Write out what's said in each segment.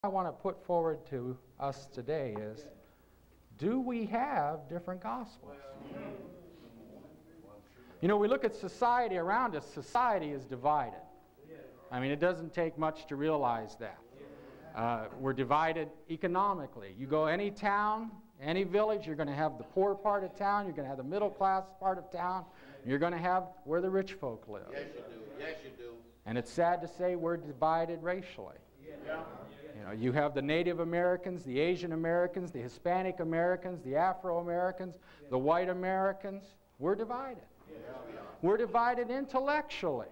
I want to put forward to us today is, do we have different gospels? You know, we look at society around us. Society is divided. I mean, it doesn't take much to realize that. We're divided economically. You go any town, any village, you're going to have the poor part of town, you're going to have the middle class part of town, you're going to have where the rich folk live. Yes, you do. Yes, you do. And it's sad to say we're divided racially. You know, you have the Native Americans, the Asian Americans, the Hispanic Americans, the Afro-Americans, the white Americans. We're divided. We're divided intellectually.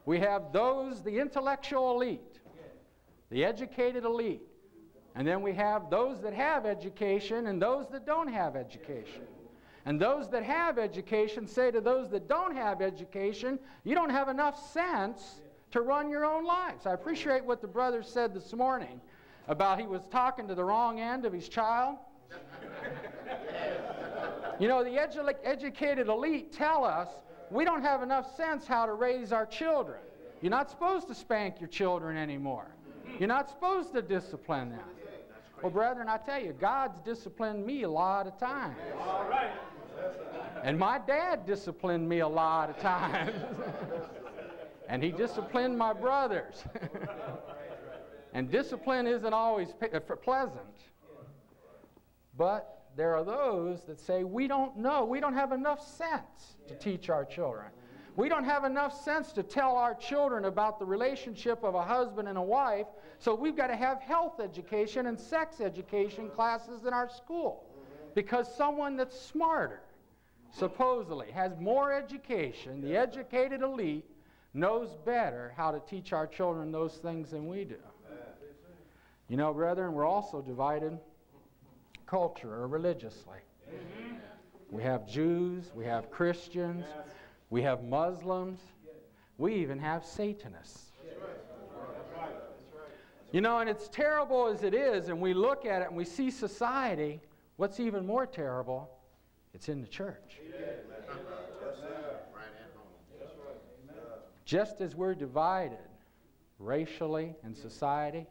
We have those, the intellectual elite, the educated elite. And then we have those that have education and those that don't have education. And those that have education say to those that don't have education, you don't have enough sense to run your own lives. I appreciate what the brother said this morning about he was talking to the wrong end of his child. You know, the educated elite tell us we don't have enough sense how to raise our children. You're not supposed to spank your children anymore. You're not supposed to discipline them. Well, brethren, I tell you, God's disciplined me a lot of times. And my dad disciplined me a lot of times. And he disciplined my brothers. And discipline isn't always pleasant. But there are those that say, we don't know. We don't have enough sense to teach our children. We don't have enough sense to tell our children about the relationship of a husband and a wife, so we've got to have health education and sex education classes in our school. Because someone that's smarter, supposedly, has more education, the educated elite, knows better how to teach our children those things than we do. You know, brethren, we're also divided culture or religiously. We have Jews, we have Christians, we have Muslims, we even have Satanists. You know, and it's terrible as it is, and we look at it and we see society, what's even more terrible, it's in the church. Just as we're divided racially in society,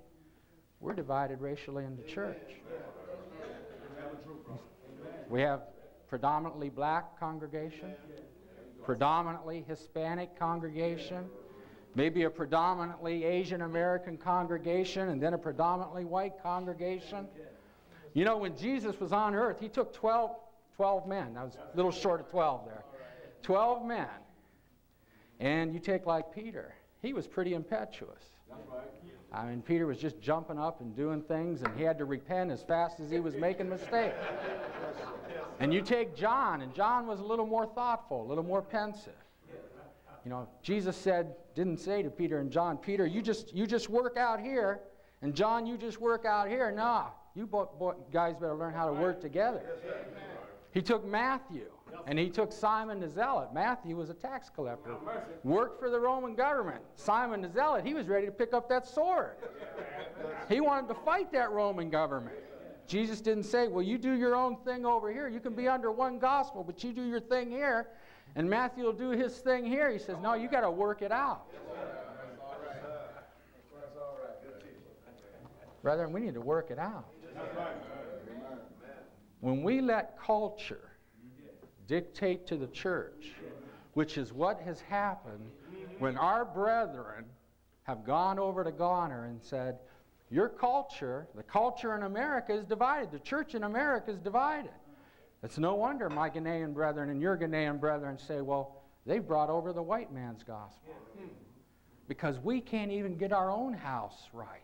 we're divided racially in the church. We have predominantly black congregation, predominantly Hispanic congregation, maybe a predominantly Asian American congregation, and then a predominantly white congregation. You know, when Jesus was on earth, he took 12 men. I was a little short of 12 there. 12 men. And you take like Peter. He was pretty impetuous. I mean, Peter was just jumping up and doing things, and he had to repent as fast as he was making mistakes. And you take John, and John was a little more thoughtful, a little more pensive. You know, Jesus didn't say to Peter and John, Peter, you just work out here, and John, you just work out here. No, you guys better learn how to work together. He took Matthew, and he took Simon the Zealot. Matthew was a tax collector, worked for the Roman government. Simon the Zealot, he was ready to pick up that sword. He wanted to fight that Roman government. Jesus didn't say, well, you do your own thing over here. You can be under one gospel, but you do your thing here, and Matthew will do his thing here. He says, no, you got to work it out. Brethren, we need to work it out. When we let culture dictate to the church, which is what has happened when our brethren have gone over to Garner and said, your culture, the culture in America is divided. The church in America is divided. It's no wonder my Ghanaian brethren and your Ghanaian brethren say, well, they've brought over the white man's gospel. Because we can't even get our own house right.